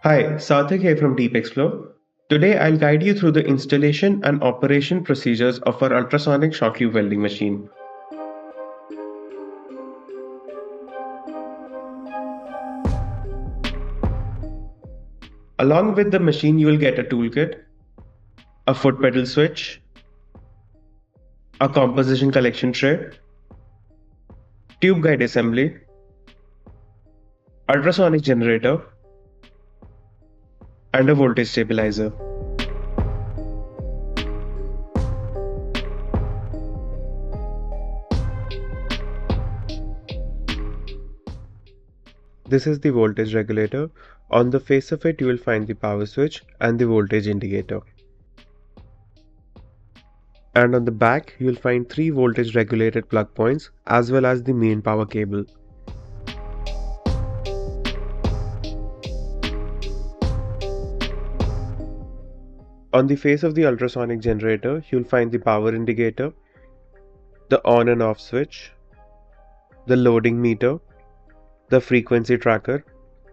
Hi, Sarthak here from Deep Explore. Today I'll guide you through the installation and operation procedures of our ultrasonic shock tube welding machine. Along with the machine, you will get a toolkit, a foot pedal switch, a composition collection tray, tube guide assembly, ultrasonic generator, and a voltage stabilizer. This is the voltage regulator. On the face of it, you will find the power switch and the voltage indicator. And on the back, you will find 3 voltage regulated plug points as well as the main power cable. On the face of the ultrasonic generator, you'll find the power indicator, the on and off switch, the loading meter, the frequency tracker,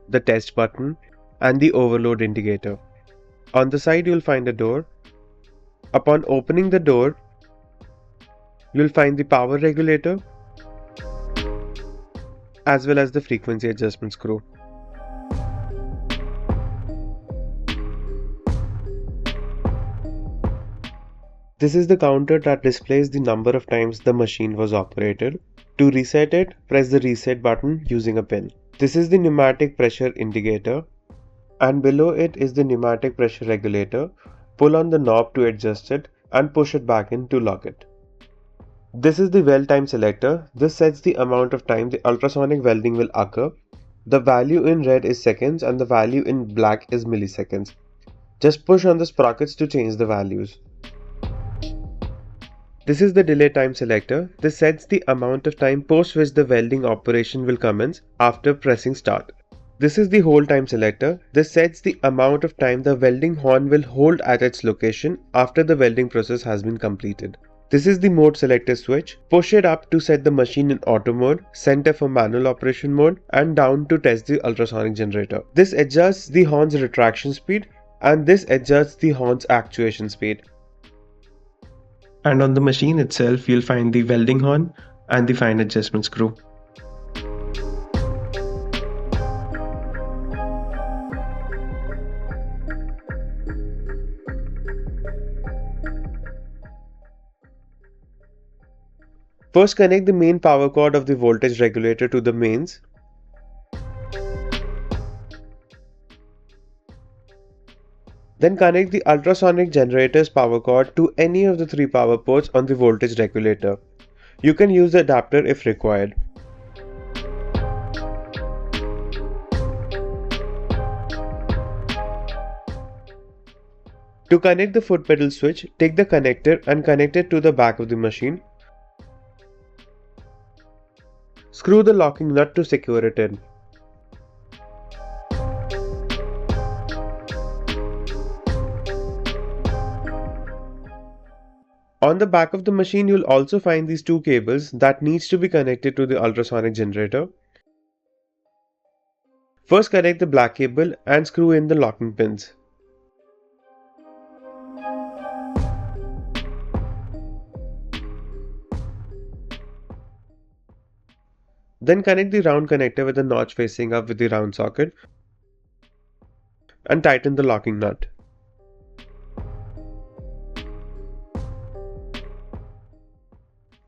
the test button, and the overload indicator. On the side, you'll find a door. Upon opening the door, you'll find the power regulator as well as the frequency adjustment screw. This is the counter that displays the number of times the machine was operated. To reset it, press the reset button using a pin. This is the pneumatic pressure indicator, and below it is the pneumatic pressure regulator. Pull on the knob to adjust it and push it back in to lock it. This is the weld time selector. This sets the amount of time the ultrasonic welding will occur. The value in red is seconds and the value in black is milliseconds. Just push on the sprockets to change the values. This is the delay time selector. This sets the amount of time post which the welding operation will commence after pressing start. This is the hold time selector. This sets the amount of time the welding horn will hold at its location after the welding process has been completed. This is the mode selector switch. Push it up to set the machine in auto mode, center for manual operation mode, and down to test the ultrasonic generator. This adjusts the horn's retraction speed and this adjusts the horn's actuation speed. And on the machine itself, you'll find the welding horn and the fine adjustment screw. First, connect the main power cord of the voltage regulator to the mains. Then connect the ultrasonic generator's power cord to any of the 3 power ports on the voltage regulator. You can use the adapter if required. To connect the foot pedal switch, take the connector and connect it to the back of the machine. Screw the locking nut to secure it in. On the back of the machine, you'll also find these 2 cables that needs to be connected to the ultrasonic generator. First, connect the black cable and screw in the locking pins. Then connect the round connector with the notch facing up with the round socket and tighten the locking nut.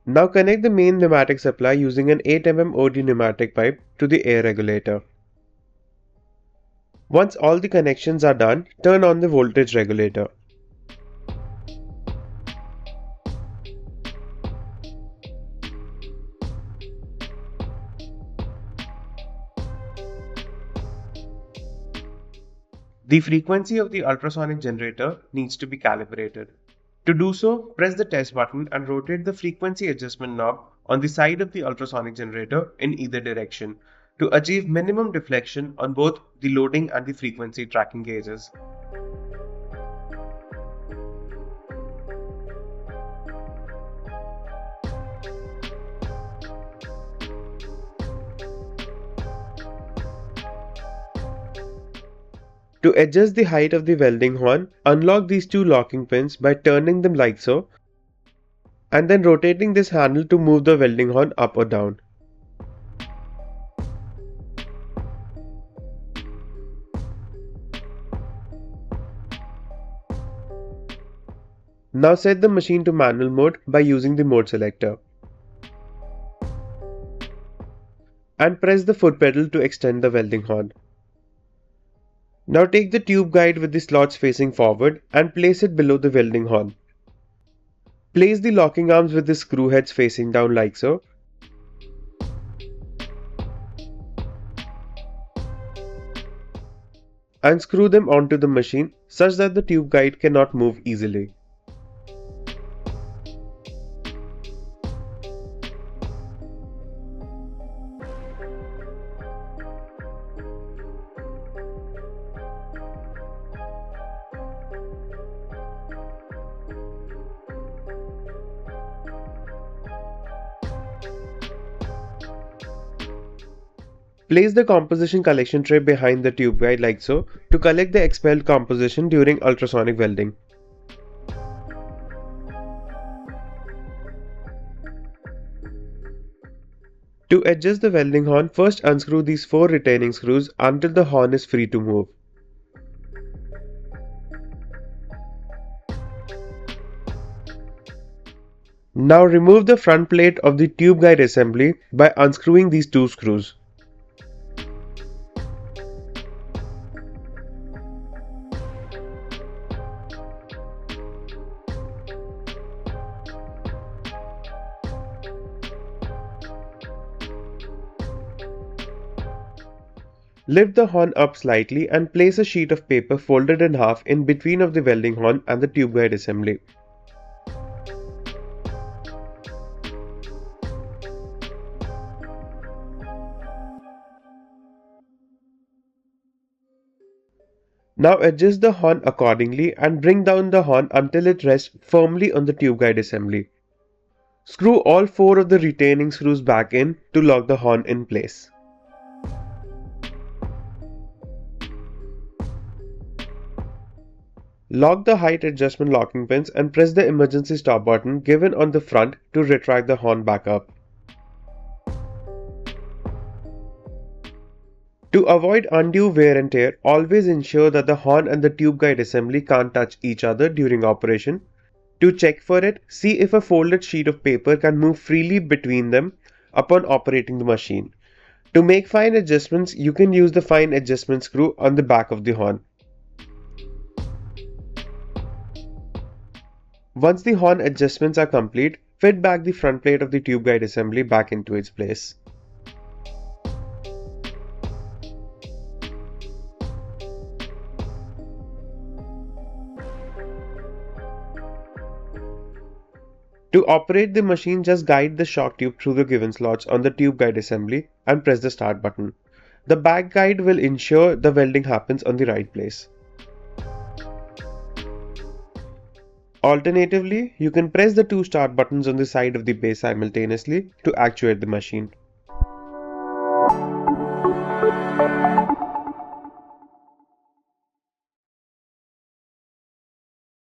Now connect the main pneumatic supply using an 8 mm OD pneumatic pipe to the air regulator. Once all the connections are done, turn on the voltage regulator. The frequency of the ultrasonic generator needs to be calibrated. To do so, press the test button and rotate the frequency adjustment knob on the side of the ultrasonic generator in either direction to achieve minimum deflection on both the loading and the frequency tracking gauges. To adjust the height of the welding horn, unlock these two locking pins by turning them like so, and then rotating this handle to move the welding horn up or down. Now set the machine to manual mode by using the mode selector. And press the foot pedal to extend the welding horn. Now take the tube guide with the slots facing forward and place it below the welding horn. Place the locking arms with the screw heads facing down like so. And screw them onto the machine such that the tube guide cannot move easily. Place the composition collection tray behind the tube guide like so to collect the expelled composition during ultrasonic welding. To adjust the welding horn, first unscrew these 4 retaining screws until the horn is free to move. Now remove the front plate of the tube guide assembly by unscrewing these 2 screws. Lift the horn up slightly and place a sheet of paper folded in half in between of the welding horn and the tube guide assembly. Now adjust the horn accordingly and bring down the horn until it rests firmly on the tube guide assembly. Screw all 4 of the retaining screws back in to lock the horn in place. Lock the height adjustment locking pins and press the emergency stop button given on the front to retract the horn back up. To avoid undue wear and tear, always ensure that the horn and the tube guide assembly can't touch each other during operation. To check for it, see if a folded sheet of paper can move freely between them upon operating the machine. To make fine adjustments, you can use the fine adjustment screw on the back of the horn. Once the horn adjustments are complete, fit back the front plate of the tube guide assembly back into its place. To operate the machine, just guide the shock tube through the given slots on the tube guide assembly and press the start button. The back guide will ensure the welding happens on the right place. Alternatively, you can press the 2 start buttons on the side of the base simultaneously to actuate the machine.